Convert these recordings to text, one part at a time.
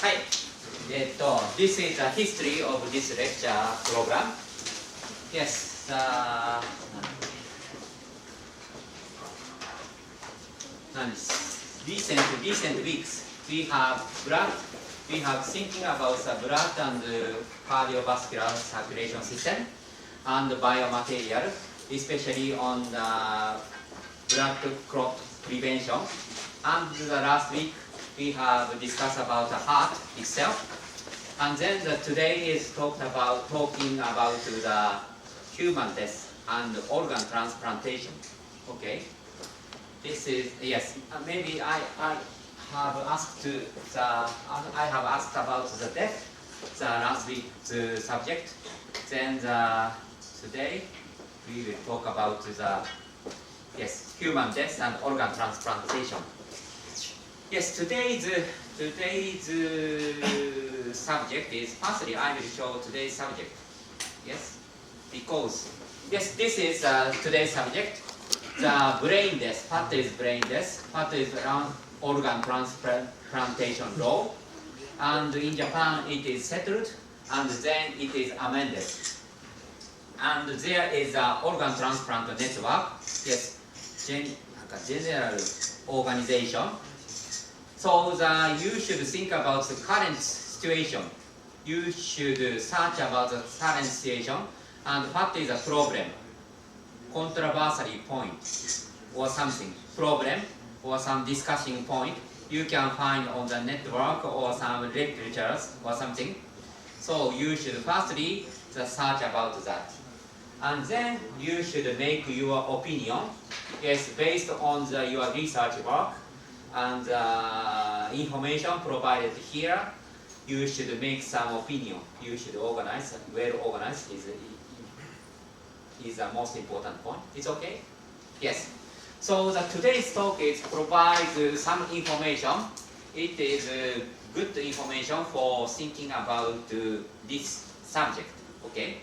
はい。This is a history of this lecture program. Yes. Recent weeks we have thinking about the blood and cardiovascular circulation system and biomaterial, especially on the blood clot prevention. And the last week we have discussed about the heart itself. And then today is talking about the human death and organ transplantation. Okay. This is yes. Maybe I have asked about the death, the last week's subject. Then today we will talk about the human death and organ transplantation. Yes, today's subject is firstly I will show today's subject. Yes, because this is today's subject. The brain death. What is brain death? What is organ transplantation law? And in Japan it is settled, and then it is amended. And there is an organ transplant network. Yes, general organization. So you should think about the current situation. You should search about the current situation and what is the problem, controversial point, or something, problem, or some discussion point you can find on the network or some literatures or something. So you should firstly search about that. And then you should make your opinion, yes, based on your research work and information provided here. You should make some opinion. You should organize, well organized is the most important point. It's okay? Yes. So today's talk is provides some information. It is good information for thinking about this subject. Okay?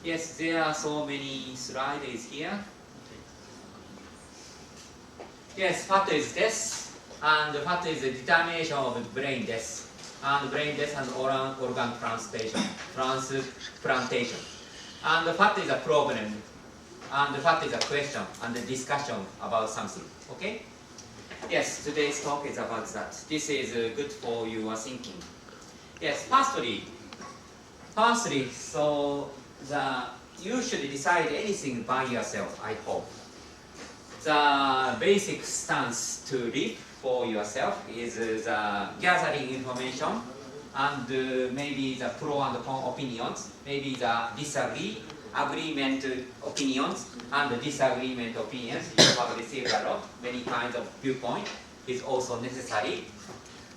Yes, there are so many slides here. Yes, what is this? And what is the determination of brain death? And brain death and organ transplantation. And what is the problem? And what is the question and the discussion about something? Okay? Yes, today's talk is about that. This is good for your thinking. Yes, firstly, so you should decide anything by yourself, I hope. The basic stance to live for yourself is the gathering information and maybe the pro and con opinions, maybe the agreement opinions and disagreement opinions. You have received a lot, many kinds of viewpoint is also necessary.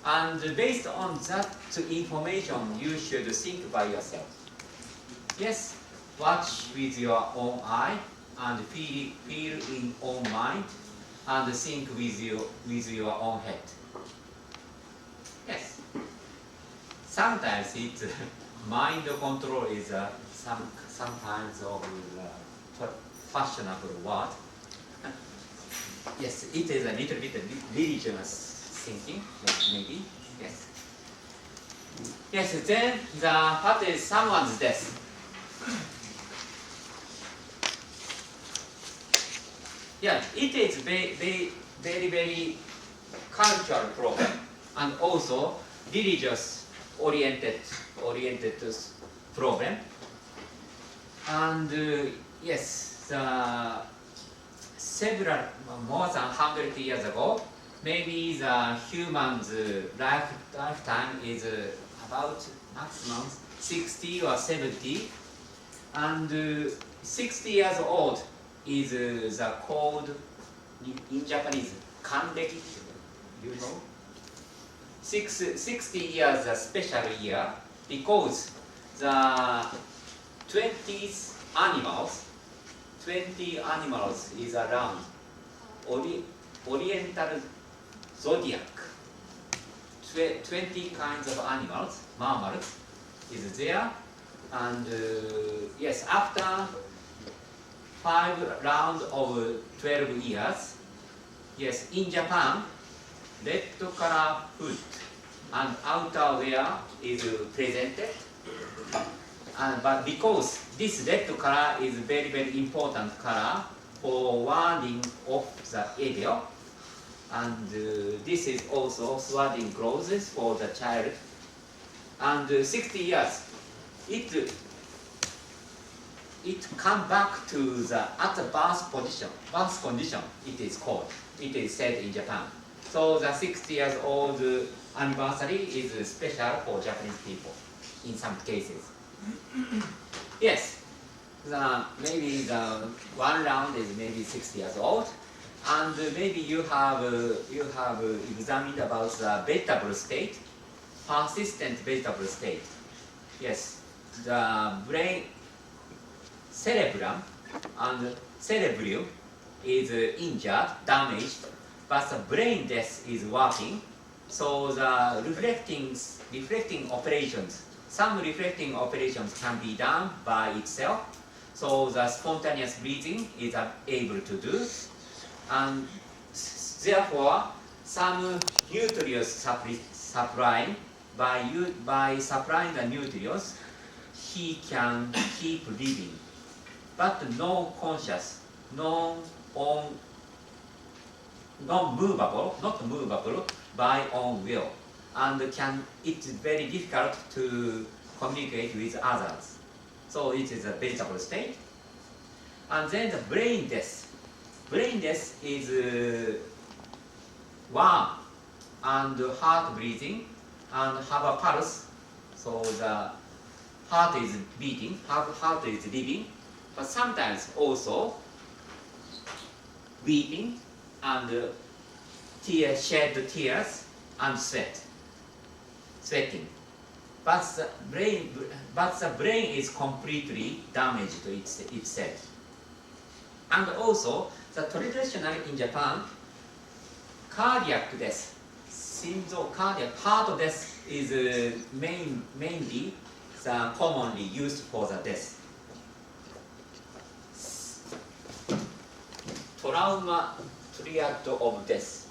And based on that information, you should think by yourself. Yes, watch with your own eye and feel in own mind and think with your own head. Yes. Sometimes it's mind control is sometimes of fashionable word. Yes, it is a little bit religious thinking, maybe. Yes. Yes. Then what is someone's death? Yeah, it is very, very cultural problem and also religious oriented problem. And yes, more than 100 years ago, maybe the human's lifetime is about maximum 60 or 70, and 60 years old is the called in Japanese kanreki. You know, 60 years a special year because the 20 animals is around Oriental zodiac. 20 kinds of animals, mammals, is there, and yes, after 5 rounds of 12 years, Yes, in Japan, red color food and outer wear is presented. But because this red color is very, very important color for warding off the evil, and this is also warding clothes for the child. And 60 years, it come back to the at the birth condition. It is called. It is said in Japan. So the 60 years old anniversary is special for Japanese people in some cases. Yes, maybe the one round is maybe 60 years old, and maybe you have examined about the vegetable state, persistent vegetable state. Yes, the brain cerebrum and cerebellum is injured, damaged, but the brain death is working. So the reflecting operations, some reflecting operations can be done by itself. So the spontaneous breathing is able to do, and therefore some nutrients supplying by supplying the nutrients, he can keep living, but non-conscious, not movable by own will, and it's very difficult to communicate with others. So it is a vegetable state. And then the brain death. Brain death is warm and heart breathing and have a pulse. So the heart is beating, heart is living, but sometimes also weeping and shed tears and sweating. But the brain is completely damaged to itself. And also, the traditional in Japan, cardiac death, heart death is mainly the commonly used for the death. Triad of death.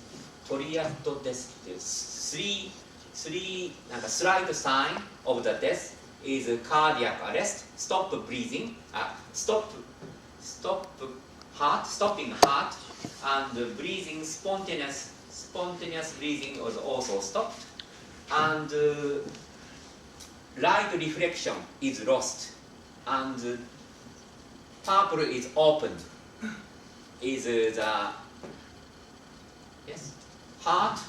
Triad death is three slight sign of the death is cardiac arrest, stop breathing, stopping heart, and breathing, spontaneous breathing was also stopped, and light reflection is lost, and pupil is opened. Is the heart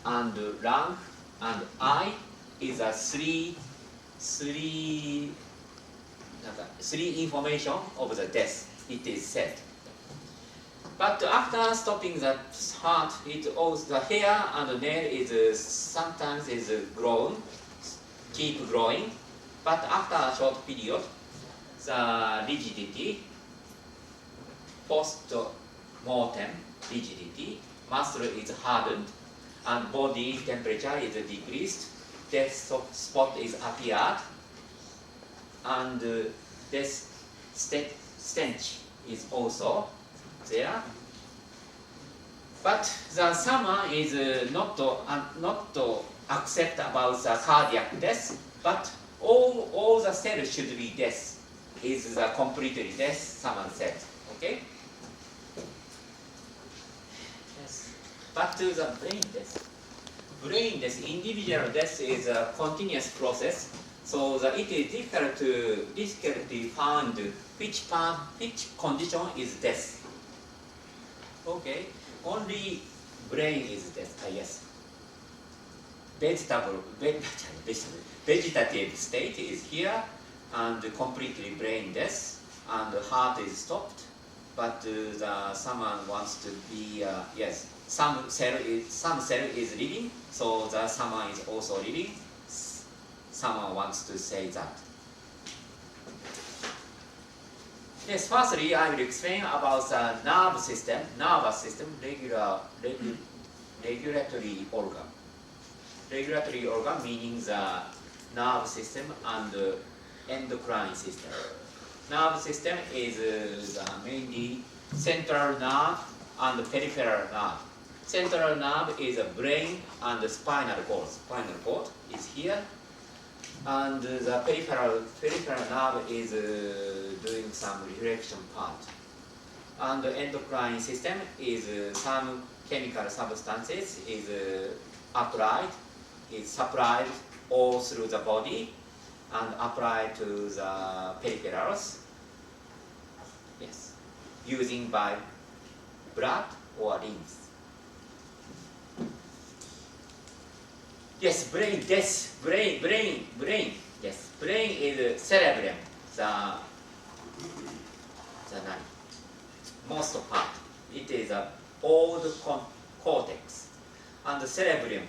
and lung and eye is a three information of the death, it is said. But after stopping the heart, it also the hair and nail is sometimes is grown, keep growing, but after a short period, the rigidity, post-mortem rigidity, muscle is hardened, and body temperature is decreased, death spot is appeared, and death stench is also there. But the someone is not to accept about the cardiac death, but all the cells should be death, is the completely death, someone said. Okay? Yes. Back to the brain death. Brain death, individual death is a continuous process, so that it is difficult to find which condition is death. Okay, only brain is death. Yes. Vegetative state is here, and completely brain death, and the heart is stopped. But someone wants to be some cell is living, so the someone is also living. Someone wants to say that. Yes, firstly, I will explain about the nervous system, regulatory organ. Regulatory organ meaning the nervous system and endocrine system. Nervous system is mainly central nerve and peripheral nerve. Central nerve is a brain and the spinal cord. Spinal cord is here. And the peripheral nerve is doing some reflection part. And the endocrine system is some chemical substances is applied, is supplied all through the body and applied to the peripherals. Yes, using by blood or lymph. Yes, brain. Yes, brain. Yes, brain is cerebrum. The most part. It is a old cortex, and the cerebrum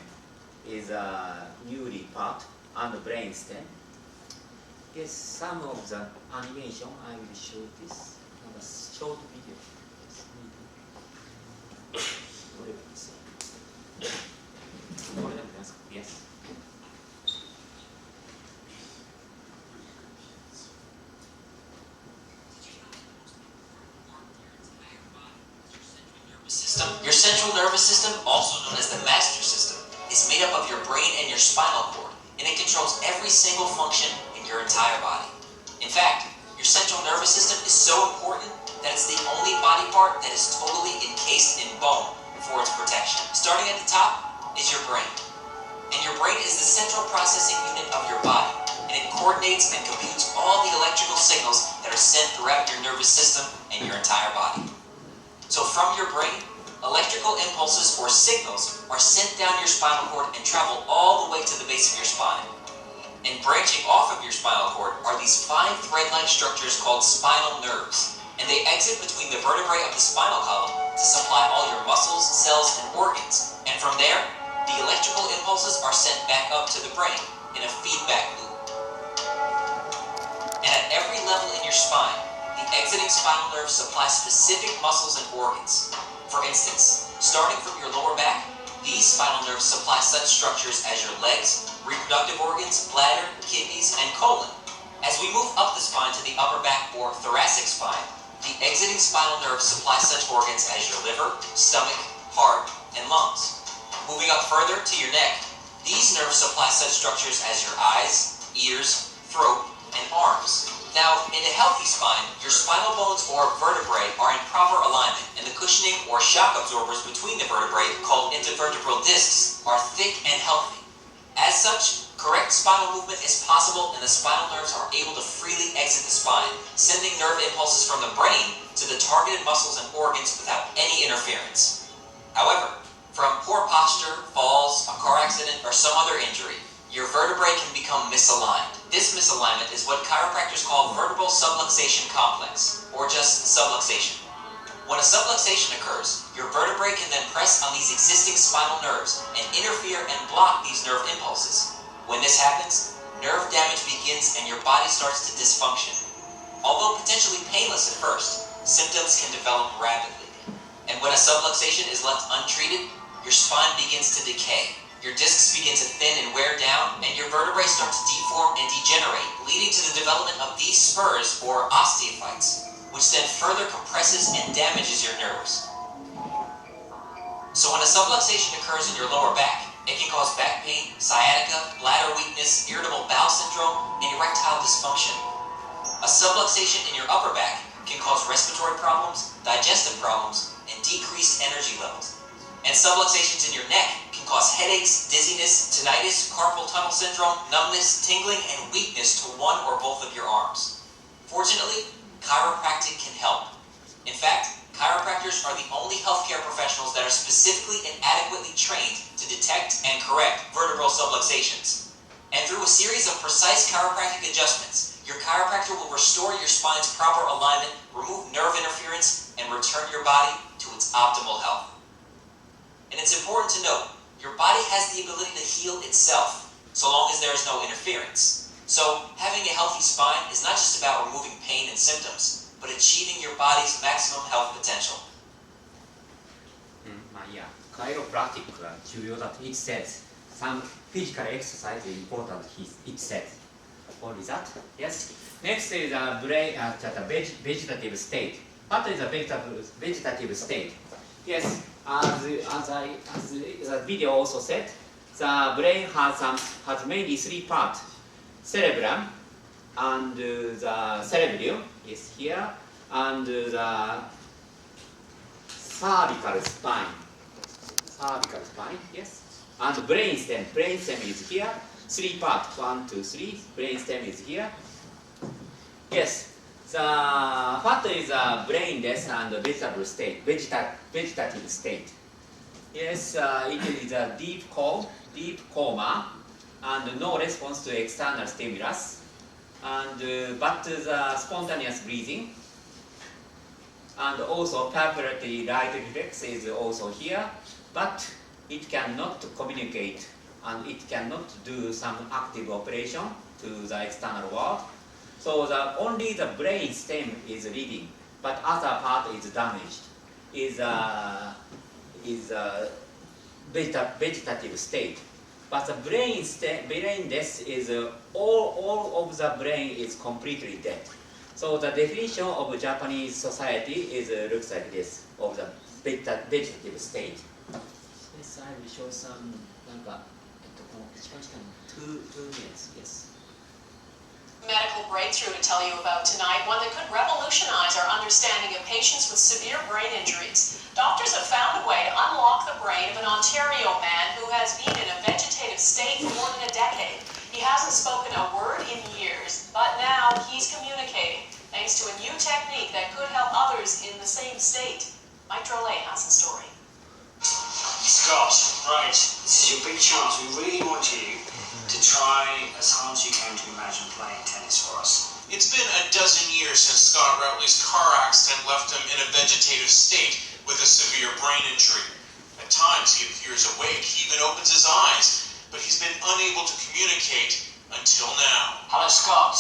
is a newly part, and the brain stem. Yes, some of the animation I will show this. A short video. Yes. Your central nervous system, also known as the master system, is made up of your brain and your spinal cord, and it controls every single function in your entire body. In fact, your central nervous system is so important that it's the only body part that is totally encased in bone for its protection. Starting at the top is your brain. And your brain is the central processing unit of your body, and it coordinates and computes all the electrical signals that are sent throughout your nervous system and your entire body. So from your brain, electrical impulses or signals are sent down your spinal cord and travel all the way to the base of your spine. And branching off of your spinal cord are these fine thread-like structures called spinal nerves, and they exit between the vertebrae of the spinal column to supply all your muscles, cells, and organs. And from there, the electrical impulses are sent back up to the brain in a feedback loop. And at every level in your spine, the exiting spinal nerves supply specific muscles and organs. For instance, starting from your lower back, these spinal nerves supply such structures as your legs, reproductive organs, bladder, kidneys, and colon. As we move up the spine to the upper back or thoracic spine, the exiting spinal nerves supply such organs as your liver, stomach, heart, and lungs. Moving up further to your neck, these nerves supply such structures as your eyes, ears, throat, and arms. Now, in a healthy spine, your spinal bones or vertebrae are in proper alignment, and the cushioning or shock absorbers between the vertebrae, called intervertebral discs, are thick and healthy. As such, correct spinal movement is possible, and the spinal nerves are able to freely exit the spine, sending nerve impulses from the brain to the targeted muscles and organs without any interference. However, from poor posture, falls, a car accident, or some other injury, your vertebrae can become misaligned. This misalignment is what chiropractors call vertebral subluxation complex, or just subluxation. When a subluxation occurs, your vertebrae can then press on these existing spinal nerves and interfere and block these nerve impulses. When this happens, nerve damage begins and your body starts to dysfunction. Although potentially painless at first, symptoms can develop rapidly. And when a subluxation is left untreated, your spine begins to decay. Your discs begin to thin and wear down, and your vertebrae start to deform and degenerate, leading to the development of these spurs or osteophytes, which then further compresses and damages your nerves. So when a subluxation occurs in your lower back, it can cause back pain, sciatica, bladder weakness, irritable bowel syndrome, and erectile dysfunction. A subluxation in your upper back can cause respiratory problems, digestive problems, and decreased energy levels. And subluxations in your neck can cause headaches, dizziness, tinnitus, carpal tunnel syndrome, numbness, tingling, and weakness to one or both of your arms. Fortunately, chiropractic can help. In fact, chiropractors are the only healthcare professionals that are specifically and adequately trained to detect and correct vertebral subluxations. And through a series of precise chiropractic adjustments, your chiropractor will restore your spine's proper alignment, remove nerve interference, and return your body to its optimal health. And it's important to note, your body has the ability to heal itself, so long as there is no interference. So, having a healthy spine is not just about removing pain and symptoms, but achieving your body's maximum health potential. まあいいや、カイロプラクティックが重要だと it says. Some physical exercise is important, it says. What is that? Yes. Next is a brain, vegetative state. What is a vegetative state? Yes, as the video also said, the brain has mainly three parts: cerebrum, and the cerebellum is here, and the cervical spine. Yes, and the brain stem. Brain stem is here. Three parts: 1, 2, 3. Brain stem is here. Yes. What is a brainless and vegetable state, vegetative state? Yes, it is a deep coma, and no response to external stimulus, and but the spontaneous breathing, and also pupillary light reflex is also here, but it cannot communicate and it cannot do some active operation to the external world. So only the brain stem is living, but other part is damaged. Is a vegetative state. But the brainless is all of the brain is completely dead. So the definition of Japanese society looks like this of the vegetative state. Yes, I will show some 2 minutes. Yes. Medical breakthrough to tell you about tonight, one that could revolutionize our understanding of patients with severe brain injuries. Doctors have found a way to unlock the brain of an Ontario man who has been in a vegetative state for more than a decade. He hasn't spoken a word in years, but now he's communicating thanks to a new technique that could help others in the same state. Mike Drolet has the story. Scott, right, this is your big chance. We really want you to try as hard as you can to imagine playing tennis for us. It's been a dozen years since Scott Routley's car accident left him in a vegetative state with a severe brain injury. At times he appears awake, he even opens his eyes, but he's been unable to communicate until now. Hello, Scott.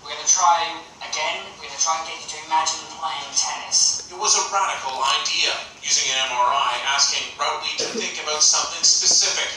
We're going to try again. We're going to try and get you to imagine playing tennis. It was a radical idea, using an MRI, asking Routley to think about something specific,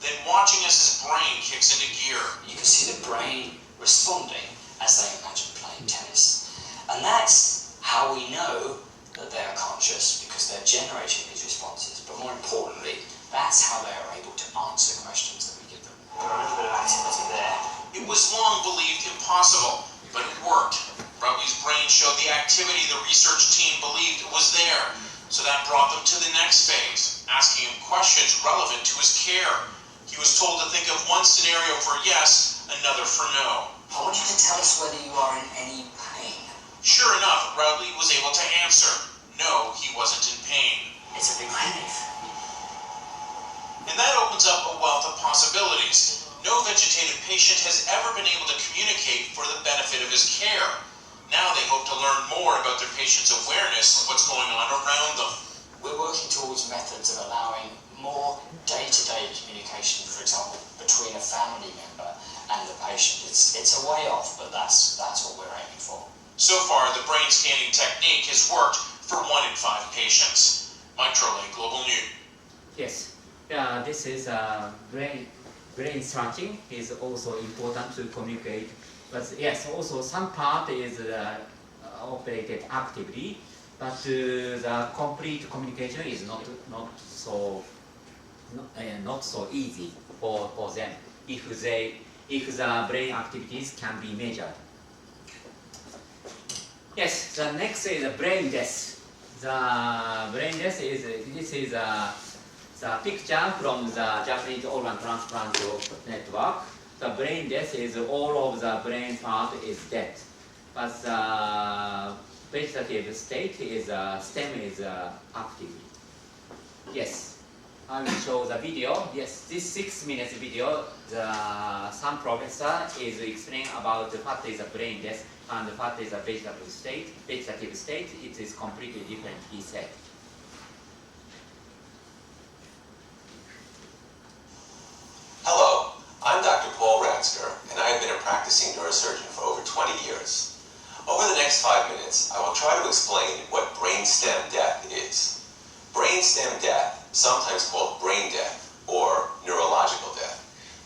then watching as his brain kicks into gear. You can see the brain responding as they imagine playing tennis. And that's how we know that they are conscious, because they're generating these responses. But more importantly, that's how they are able to answer questions that we give them. A little bit of activity there. It was long believed impossible, but it worked. Routley's brain showed the activity the research team believed was there, so that brought them to the next phase, asking him questions relevant to his care. He was told to think of one scenario for yes, another for no. I want you to tell us whether you are in any pain. Sure enough, Routley was able to answer. No, he wasn't in pain. It's a big relief. And that opens up a wealth of possibilities. No vegetative patient has ever been able to communicate for the benefit of his care. Now they hope to learn more about their patient's awareness of what's going on around them. We're working towards methods of allowing more day-to-day communication, for example, between a family member and the patient. It's a way off, but that's what we're aiming for. So far, the brain scanning technique has worked for 1 in 5 patients. Mike Drolet, Global News. Yes, this is brain stretching is also important to communicate. But yes, also some part is operated actively, but the complete communication is not so easy for them if the brain activities can be measured. Yes, the next is the brain death. The brain death is the picture from the Japanese organ transplant network. The brain death is all of the brain part is dead, but the vegetative state is stem is active. Yes, I will show the video. Yes, this 6 minutes video, some professor is explaining about what is a brain death and what is a vegetative state. Vegetative state, it is completely different, he said. Hello, I'm Dr. Paul Ratsker, and I have been a practicing neurosurgeon for over 20 years. Over the next 5 minutes, I will try to explain what brainstem death is. Brainstem death, sometimes called brain death or neurological death,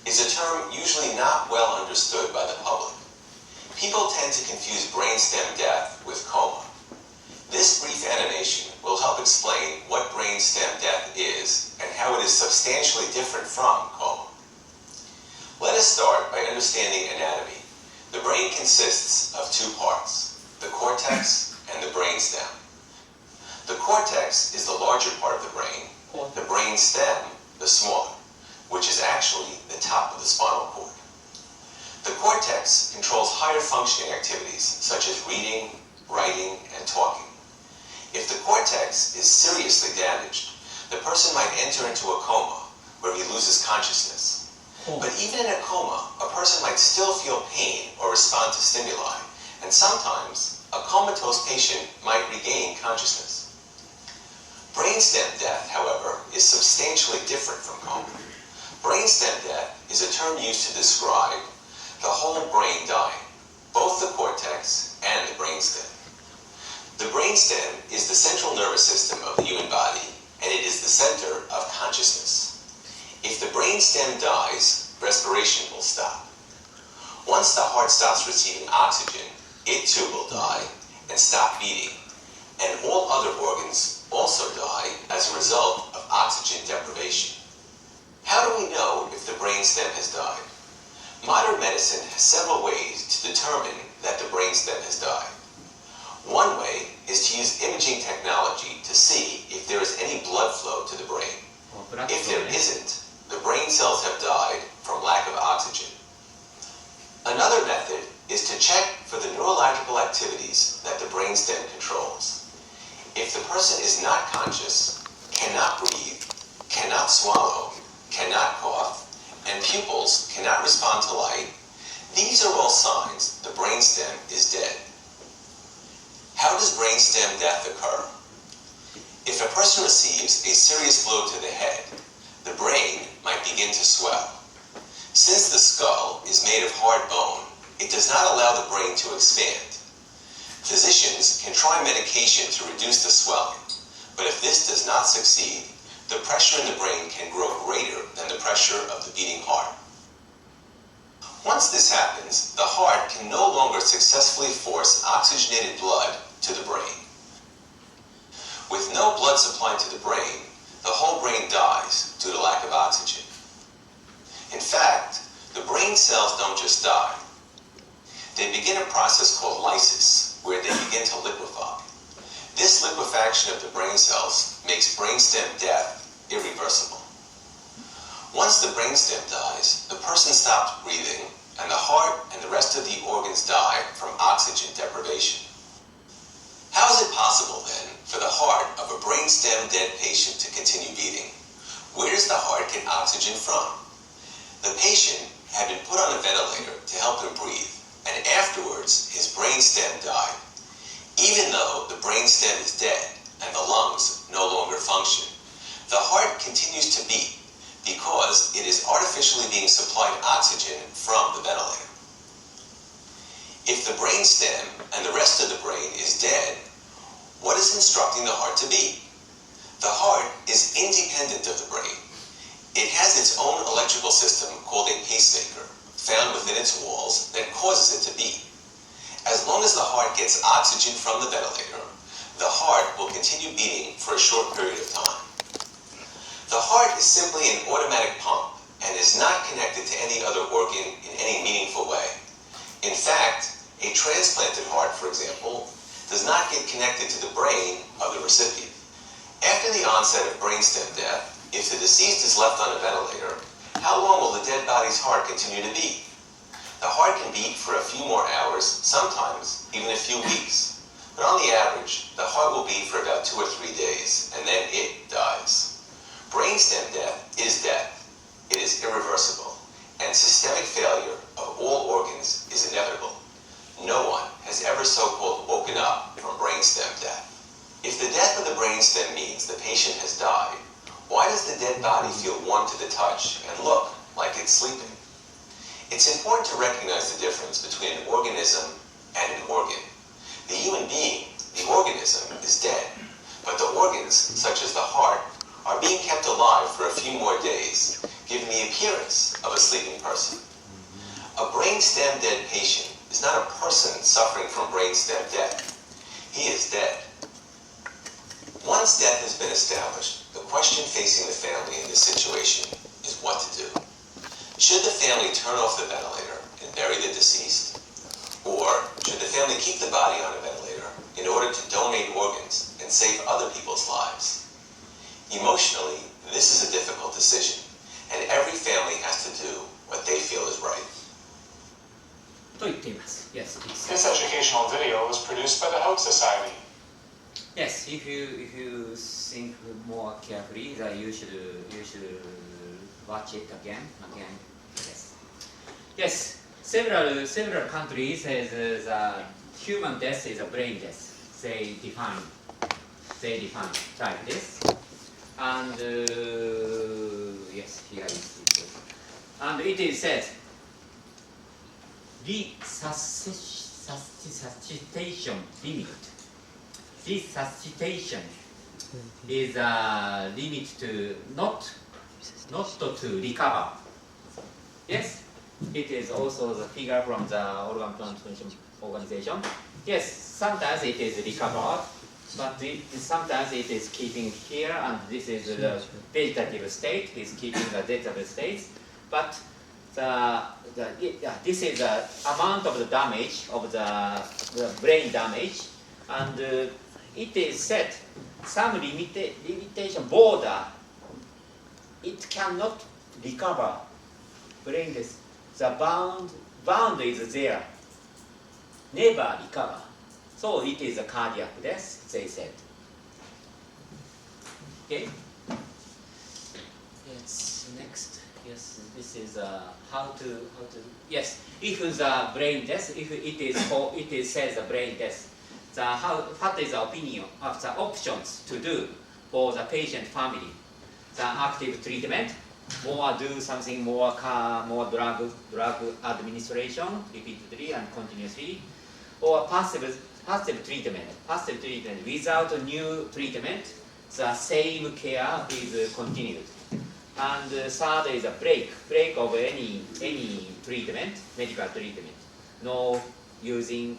is a term usually not well understood by the public. People tend to confuse brainstem death with coma. This brief animation will help explain what what is substantially different from coma. Let us start by understanding anatomy. The brain consists of two parts, the cortex and the brainstem. The cortex is the larger part of the brain, the brainstem the smaller, which is actually the top of the spinal cord. The cortex controls higher functioning activities such as reading, writing, and talking. If the cortex is seriously damaged, the person might enter into a coma where he loses consciousness. But even in a coma, a person might still feel pain or respond to stimuli, and sometimes a comatose patient might regain consciousness. Brainstem death, however, is substantially different from coma. Brainstem death is a term used to describe the whole brain dying, both the cortex and the brainstem. The brainstem is the central nervous system of the human body, and it is the center of consciousness. If the brainstem dies, respiration will stop. Once the heart stops receiving oxygen, it too will die and stop beating, and all other organs also die as a result of oxygen deprivation. How do we know if the brainstem has died? Modern medicine has several ways to determine that the brainstem has died. One way is to use imaging technology to see if there is any blood flow to the brain. If there isn't, the brain cells have died from lack of oxygen. Another method is to check for the neurological activities that the brainstem controls. If the person is not conscious, cannot breathe, cannot swallow, cannot cough, and pupils cannot respond to light, these are all signs the brainstem is dead. How does brainstem death occur? If a person receives a serious blow to the head, the brain might begin to swell. Since the skull is made of hard bone, it does not allow the brain to expand. Physicians can try medication to reduce the swelling, but if this does not succeed, the pressure in the brain can grow greater than the pressure of the beating heart. Once this happens, the heart can no longer successfully force oxygenated blood to the brain. With no blood supply to the brain, the whole brain dies due to lack of oxygen. In fact, the brain cells don't just die. They begin a process called lysis, where they begin to liquefy. This liquefaction of the brain cells makes brainstem death irreversible. Once the brainstem dies, the person stops breathing, and the heart and the rest of the organs die from oxygen deprivation. How is it possible, then, for the heart of a brainstem dead patient to continue beating? Where does the heart get oxygen from? The patient had been put on a ventilator to help him breathe, and afterwards his brainstem died. Even though the brainstem is dead and the lungs no longer function, the heart continues to beat because it is artificially being supplied oxygen from the ventilator. If the brainstem and the rest of the brain is dead, what is instructing the heart to beat? The heart is independent of the brain. It has its own electrical system called a pacemaker, found within its walls, that causes it to beat. As long as the heart gets oxygen from the ventilator, the heart will continue beating for a short period of time. The heart is simply an automatic pump and is not connected to any other organ in any meaningful way. In fact, a transplanted heart, for example, does not get connected to the brain of the recipient. After the onset of brainstem death, if the deceased is left on a ventilator, how long will the dead body's heart continue to beat? The heart can beat for a few more hours, sometimes even a few weeks. But on the average, the heart will beat for about 2 or 3 days, and then it dies. Brainstem death is death. It is irreversible, and systemic failure of all organs is inevitable. No one has ever so-called woken up from brainstem death. If the death of the brainstem means the patient has died, why does the dead body feel warm to the touch and look like it's sleeping? It's important to recognize the difference between an organism and an organ. The human being, the organism, is dead, but the organs, such as the heart, are being kept alive for a few more days, giving the appearance of a sleeping person. A brainstem dead patient is not a person suffering from brainstem death. He is dead. Once death death has been established, the question facing the family in this situation is what to do. Should the family turn off the ventilator and bury the deceased? Or should the family keep the body on a ventilator in order to donate organs and save other people's lives? Emotionally, this is a difficult decision, and every family has to do what they feel is right. と言っています。Yes, please. This educational video was produced by the Health Society. Yes, if you think more carefully, that you should watch it again. Yes. Yes. Several countries has the human death is a brain death. They define like this. And yes, here is it. And it is said resuscitation limit. Resuscitation is a limit to not to recover. Yes, it is also the figure from the organ transplantation organization. Yes, sometimes it is recovered, but sometimes it is keeping here, and this is the vegetative state, is keeping the vegetative state. But this is the amount of the damage of the brain damage, and it is said some limitation border. It cannot recover brain death. The bound is there, never recover. So it is a cardiac death, they said. Okay. Yes. Next. Yes. This is how to. Yes. If the brain death, if it is says the brain death. What is the opinion of the options to do for the patient family? The active treatment, do something more drug administration repeatedly and continuously, or passive treatment without new treatment, the same care is continued. And third is a break of any treatment, medical treatment, no using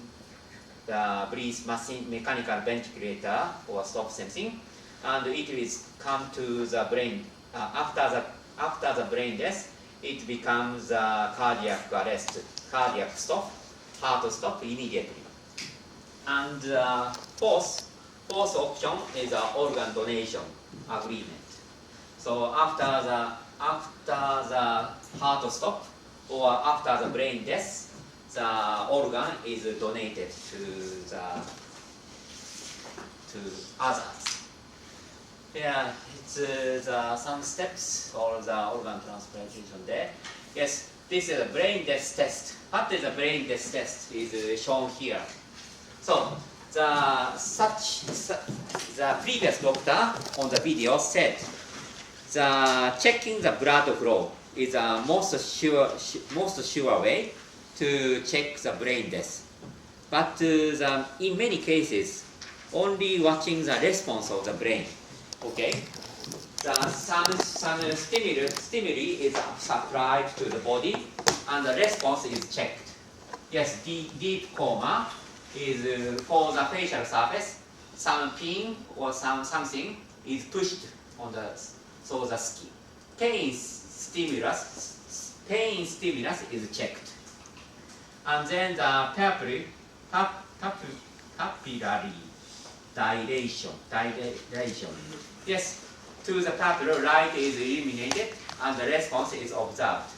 the breathe machine, mechanical ventilator, or stop something, and it will come to the brain. After the brain death, it becomes cardiac arrest, cardiac stop, heart stop immediately. And fourth option is organ donation agreement. So after the heart stop or after the brain death, the organ is donated to others. Yeah, it's some steps for the organ transplantation there. Yes, this is a brain death test. What is a brain death test is shown here. So the previous doctor on the video said the checking the blood flow is the most sure way to check the brain death. But in many cases, only watching the response of the brain. Okay, some stimuli is supplied to the body, and the response is checked. Yes, deep coma is for the facial surface. Some pin or something is pushed on the pain stimulus is checked, and then the papillary dilation. Yes, to the papilla, light is illuminated and the response is observed.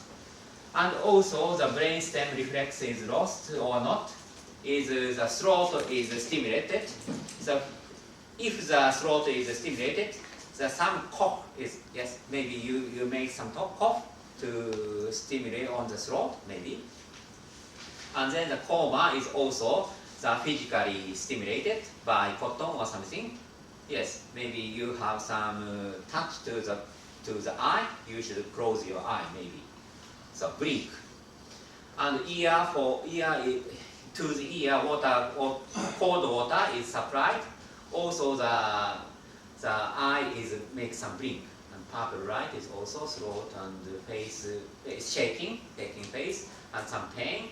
And also the brainstem reflex is lost or not, is the throat is stimulated. So if the throat is stimulated, some cough is, yes, maybe you make some cough to stimulate on the throat, maybe. And then the coma is also physically stimulated by cotton or something. Yes, maybe you have some touch to the eye. You should close your eye, maybe. So blink. And to the ear, water or cold water is supplied. Also the eye is make some blink. And purple light is also throat and face shaking, taking face, and some pain.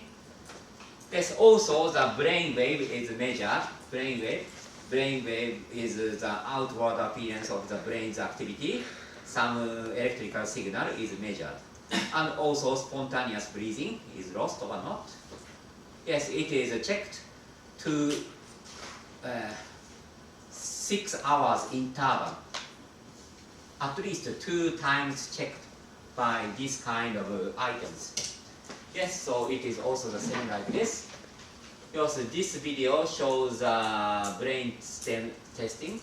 There's also the brain wave is measured. Brain wave. brain wave is the outward appearance of the brain's activity. Some electrical signal is measured. And also spontaneous breathing is lost or not. Yes, it is checked to 6 hours interval. At least 2 times checked by this kind of items. Yes, so it is also the same like this. Also, this video shows brain stem testing.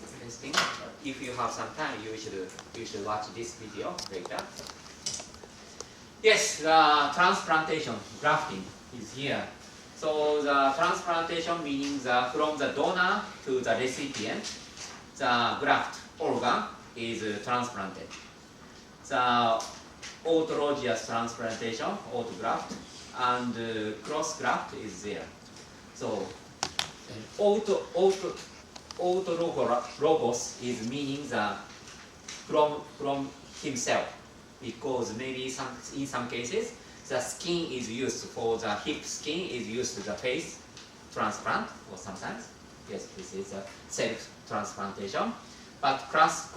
If you have some time, you should watch this video later. Yes, the transplantation, grafting is here. So the transplantation meaning from the donor to the recipient, the graft organ is transplanted. The autologous transplantation, autograft, and cross-graft is there. So autologous is meaning the from himself, because maybe in some cases the skin is used for the hip skin is used to the face transplant, or sometimes yes, this is a self transplantation. But cross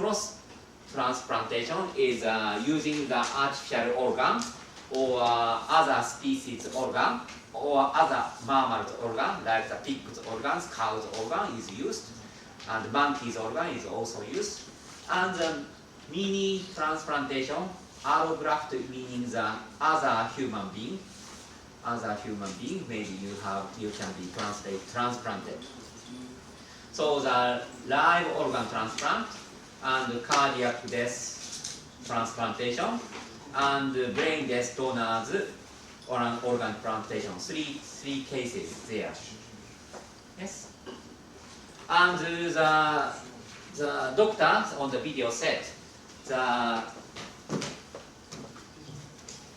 transplantation is using the artificial organ or other species organ or other mammal organ, like the pig's organs, cow's organ is used, and monkey's organ is also used. And the mini transplantation, allograft meaning the other human being, maybe you can be transplanted. So the live organ transplant and cardiac death transplantation and brain death donors organ transplantation, three cases there. Yes. And the doctor on the video said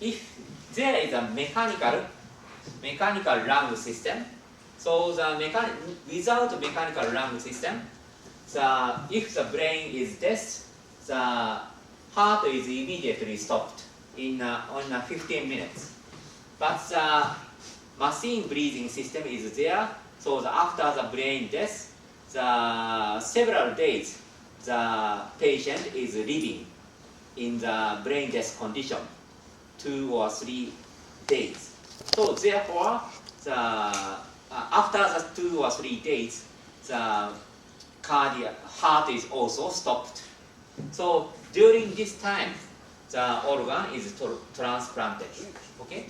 if there is a mechanical lung system, so without mechanical lung system, if the brain is dead, the heart is immediately stopped in 15 minutes. But the machine breathing system is there, so after the brain death, several days the patient is living in the brain death condition, 2 or 3 days. So therefore, after the 2 or 3 days, the heart is also stopped. So during this time, the organ is transplanted. Okay.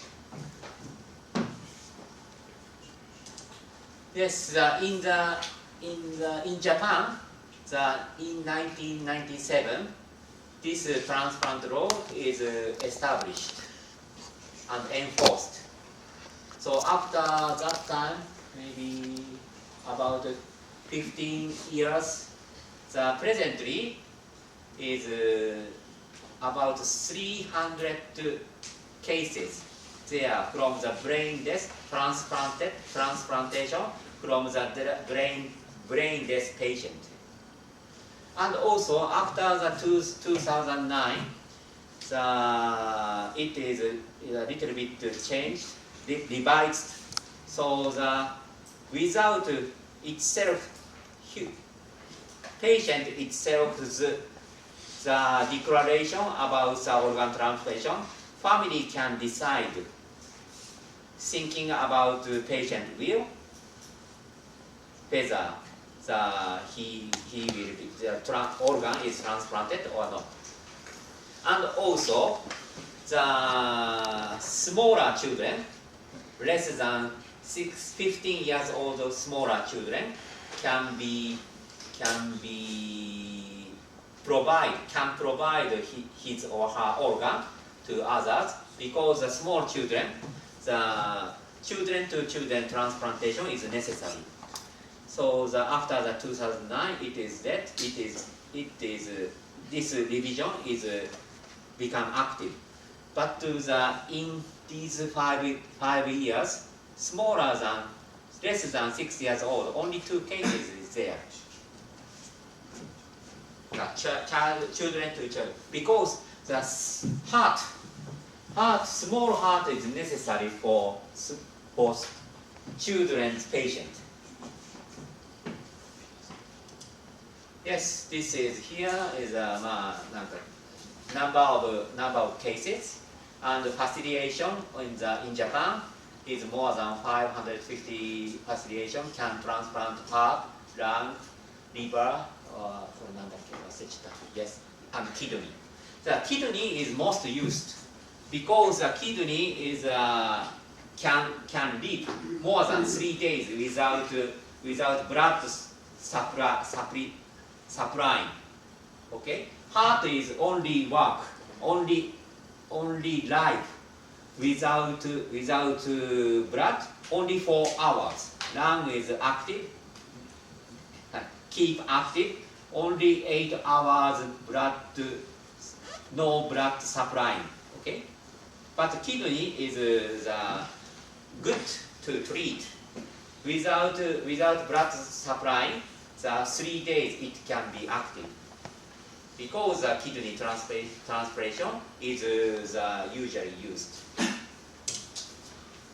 Yes, in Japan, in 1997, this transplant law is established and enforced. So after that time, maybe about 15 years, presently is about 300 cases there from the brain death transplantation from the brain death patient. And also after the 2009, it is a little bit changed, revised. So without itself, patient itself, the declaration about the organ transplantation, family can decide, thinking about the patient will, whether the organ is transplanted or not. And also, the smaller children, less than 15 years old smaller children can provide his or her organ to others, because the small children, the children to children transplantation is necessary. So after the 2009, it is that this revision is become active. But in these 5 years, less than 6 years old, only 2 cases is there. Children to children, because the small heart is necessary for children's patient. Yes, this is here is a number of cases, and facilitation in Japan is more than 550 facilitation can transplant heart, lung, liver, or yes, and kidney. The kidney is most used because the kidney is can live more than 3 days without blood supplying. Okay, heart is only life without blood only 4 hours. Lung is active, keep active only 8 hours no blood supplying. Okay, but kidney is good to treat without blood supplying. The 3 days it can be active because the kidney transplantation is usually used.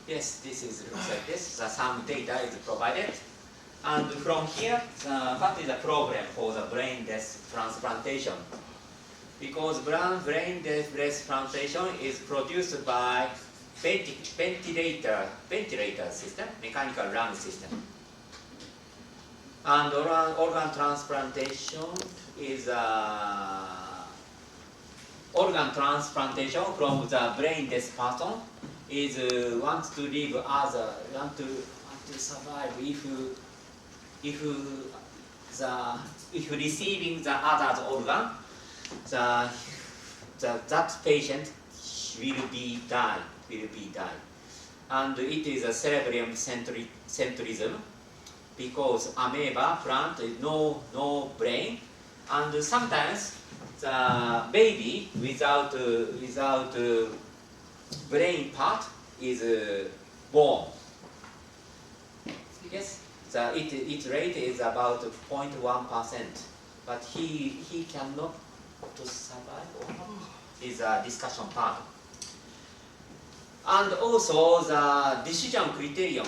Yes, this looks like this. Some data is provided, and from here, what is the problem for the brain-death transplantation? Because brain-death transplantation is produced by ventilator system, mechanical lung system. And organ transplantation is organ transplantation from the brain-death person is wants to live want to survive if receiving the other's organ, that patient will be die, and it is a cerebellum centrism because amoeba plant is no brain, and sometimes the baby without brain part is born. Yes, its rate is about 0.1%, but he cannot to survive or not is a discussion part. And also the decision criterion.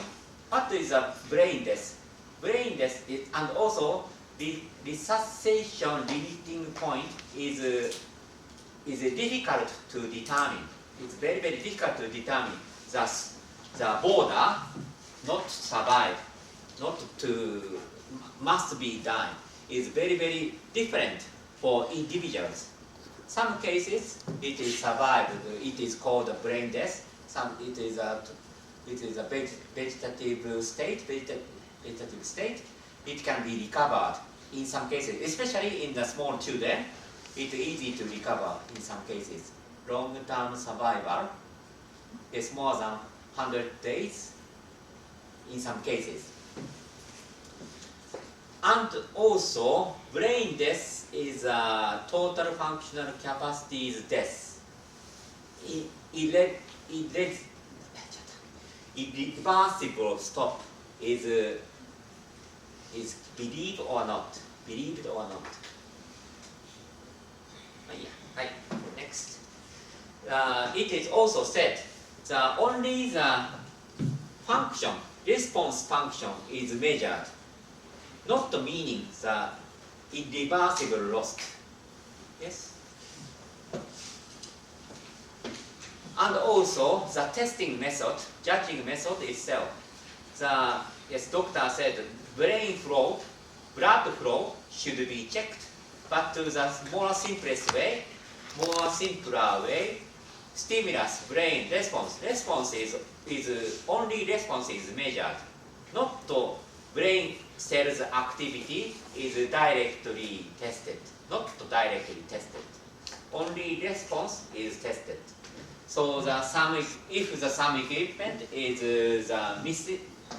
What is a brain death? Brain death is, and also the resuscitation limiting point is difficult to determine. It's very difficult to determine. Thus, the border not survive, not to must be done is very different for individuals. Some cases it is survived. It is called a brain death. Some it is a vegetative state. It can be recovered in some cases, especially in the small children. It's easy to recover in some cases. Long-term survival is more than 100 days in some cases. And also, brain death is a total functional capacities death. Irreversible stop is believed or not. Next. It is also said that only the function, response function is measured, not meaning the irreversible loss. Yes? And also the testing method, judging method itself. Doctor said brain flow, blood flow should be checked, but to the more simpler way, stimulus, brain response. Response is only response is measured, not to brain cells activity is directly tested, Only response is tested. So if the sum equipment is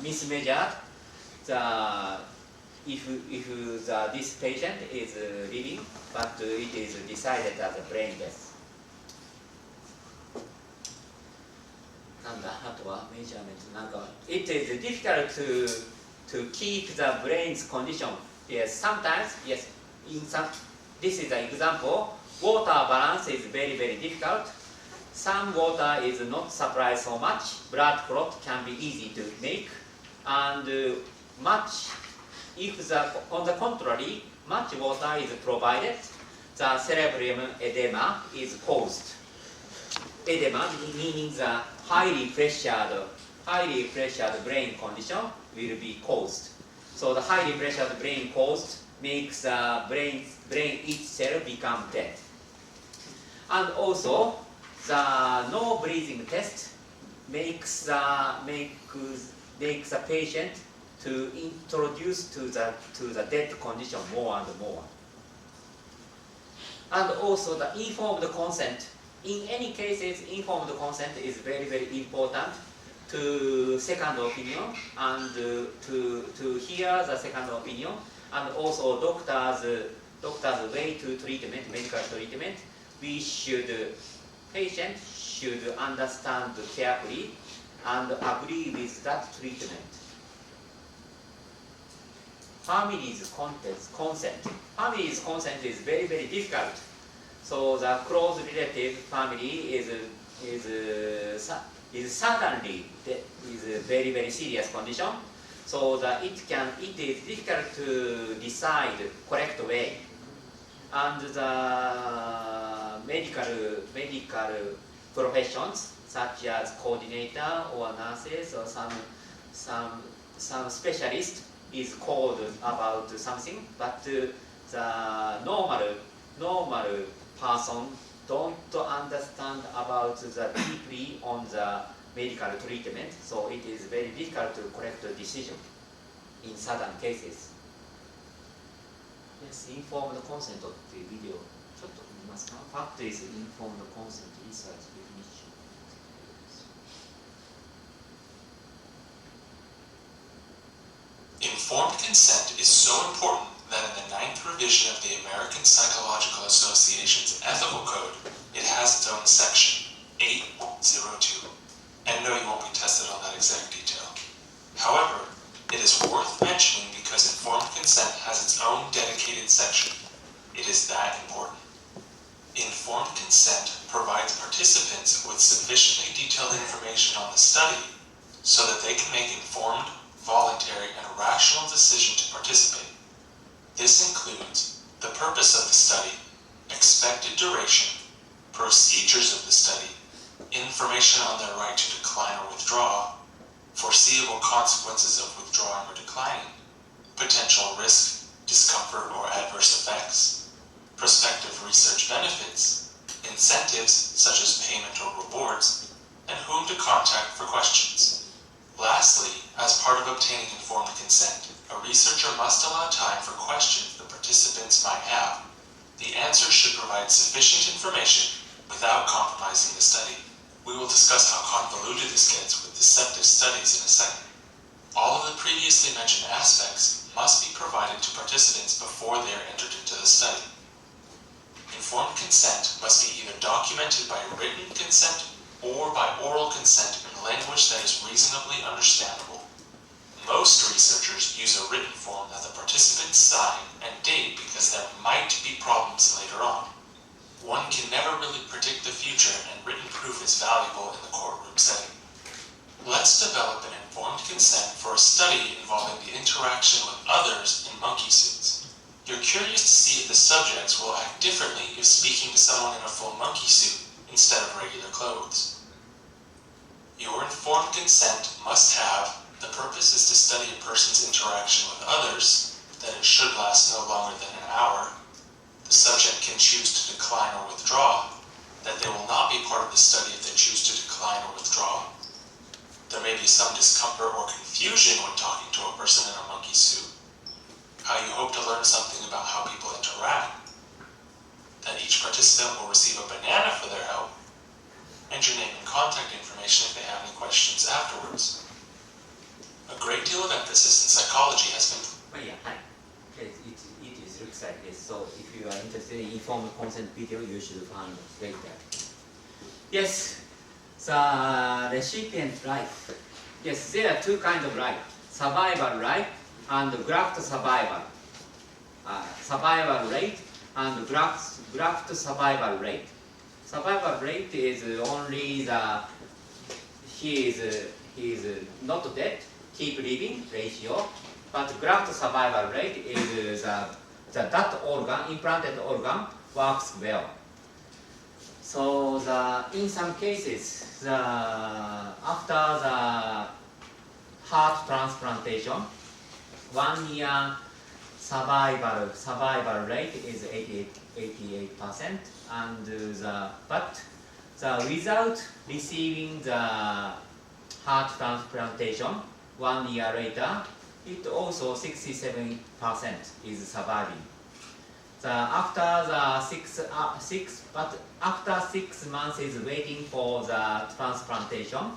mismeasured, if this patient is living, but it is decided as a brain death. It is difficult to keep the brain's condition. Yes, sometimes, yes, this is an example. Water balance is very difficult. Some water is not supplied so much. Blood clot can be easy to make, and on the contrary, much water is provided, the cerebral edema is caused. Edema meaning the highly pressured brain condition will be caused. So the highly pressured brain caused makes the brain itself become dead. And also the no breathing test makes the patient to introduce to the dead condition more and more. And also the informed consent. In any cases, informed consent is very, very important to second opinion and to hear the second opinion, and also doctor's way to treatment, medical treatment. Patient should understand carefully and agree with that treatment. Family's consent. Family's consent is very, very difficult. So the close relative family is suddenly is a very, very serious condition. So that it is difficult to decide correct way. And the medical professions such as coordinator or nurses or some specialist is called about something, but the normal person don't understand about the deeply on the medical treatment, so it is very difficult to correct a decision in certain cases. Yes, informed consent っていうビデオちょっと見ますか? What is informed consent research definition? Informed consent is so important that in the 9th revision of the American Psychological Association's Ethical Code, it has its own section, 802. And no, you won't be tested on that exact detail. However, it is worth mentioning because informed consent has its own dedicated section. It is that important. Informed consent provides participants with sufficiently detailed information on the study so that they can make informed, voluntary, and rational decision to participate. This includes the purpose of the study, expected duration, procedures of the study, information on their right to decline or withdraw, foreseeable consequences of withdrawing or declining, potential risk, discomfort, or adverse effects, prospective research benefits, incentives such as payment or rewards, and whom to contact for questions. Lastly, as part of obtaining informed consent, a researcher must allow time for questions the participants might have. The answers should provide sufficient information without compromising the study. We will discuss how convoluted this gets with deceptive studies in a second. All of the previously mentioned aspects must be provided to participants before they are entered into the study. Informed consent must be either documented by written consent or by oral consent in language that is reasonably understandable. Most researchers use a written form that the participants sign and date because there might be problems later on. One can never really predict the future, and written proof is valuable in the courtroom setting. Let's develop an informed consent for a study involving the interaction with others in monkey suits. You're curious to see if the subjects will act differently if speaking to someone in a full monkey suit instead of regular clothes. Your informed consent must have: the purpose is to study a person's interaction with others, that it should last no longer than an hour. The subject can choose to decline or withdraw, that they will not be part of the study if they choose to decline or withdraw. There may be some discomfort or confusion when talking to a person in a monkey suit. How you hope to learn something about how people interact. That each participant will receive a banana for their help, and your name and contact information if they have any questions afterwards. A great deal of emphasis in psychology has been... It looks like this. So if you are interested in informed consent video, you should find later. Yes, the recipient life. Yes, there are two kinds of life: survival life and graft survival. Survival rate and graft survival rate. Survival rate is only he is not dead, keep living ratio, but graft survival rate is that organ, implanted organ, works well. So in some cases, after the heart transplantation, 1 year survival rate is 88%, and but without receiving the heart transplantation 1 year later, it also 67% is surviving. After 6 months is waiting for the transplantation.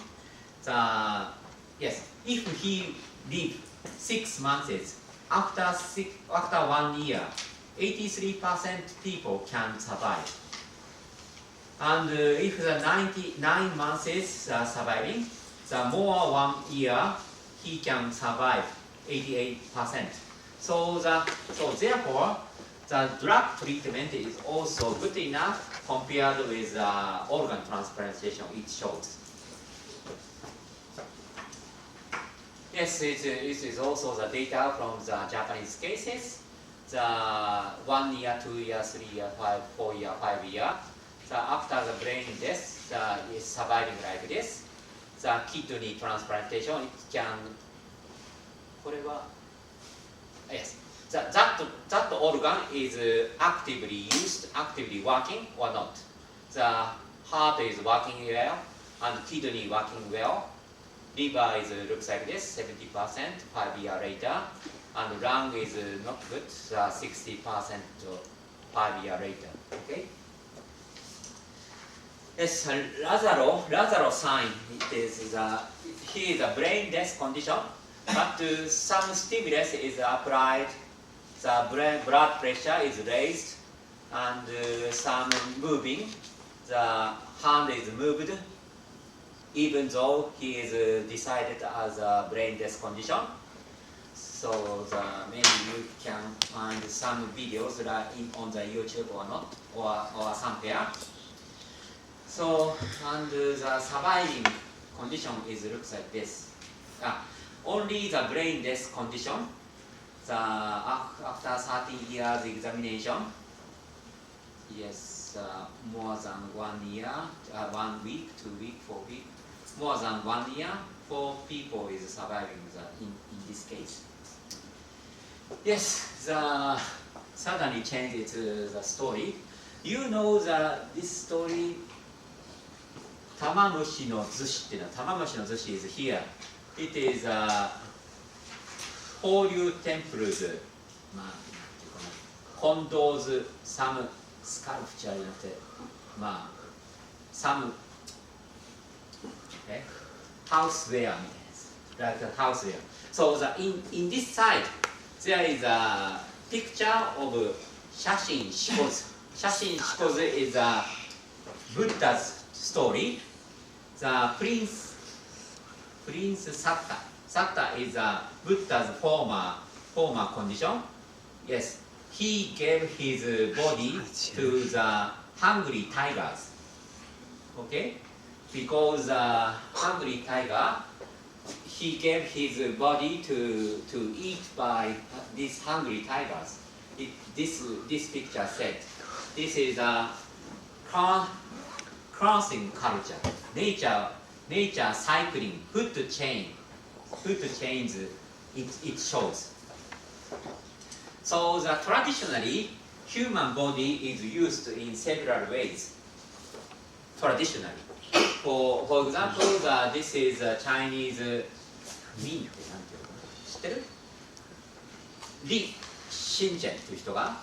Yes, if he live 6 months, after 1 year, 83% people can survive. And if the 99 months is surviving, the more 1 year, he can survive 88%. So therefore, the drug treatment is also good enough compared with organ transplantation, it shows. Yes, it is also the data from the Japanese cases. The 1 year, 2 year, 3 year, 4 year, 5 year. After the brain death, is surviving like this. The kidney transplantation, it can. Yes, that organ is actively used, actively working or not. The heart is working well, and kidney working well. Liver looks like this, 70% 5 years later, and lung is not good, 60% 5 years later. Okay. Yes, Lazaro sign. It is he is a brain death condition, but some stimulus is applied. The blood pressure is raised, and some moving. The hand is moved, even though he is decided as a brain death condition. So maybe you can find some videos on the YouTube or not, or somewhere. So, and the surviving condition looks like this. Only the brain death condition, after 30 years examination, yes, more than 1 year, 1 week, 2 weeks, 4 weeks, more than 1 year, 4 people is surviving in this case. Yes, suddenly changed the story. You know this story, 玉虫の厨子っていうのは、玉虫の厨子 is here. It is Horyū temples, コンドーズ、some sculpture じゃなくて、some houseware みたいなやつ。Like a houseware. So in this side, there is a picture of 写真四骨。写真四骨 is a Buddha's story. The Prince Satta. Satta is a Buddha's former condition. Yes, he gave his body to the hungry tigers. Okay, because the hungry tiger, he gave his body to eat by these hungry tigers. This picture said, this is a crossing culture, nature cycling, food chains it shows. So traditionally, human body is used in several ways. Traditionally, for example, this is a Chinese Min って何ていうの知ってる？李信玄という人が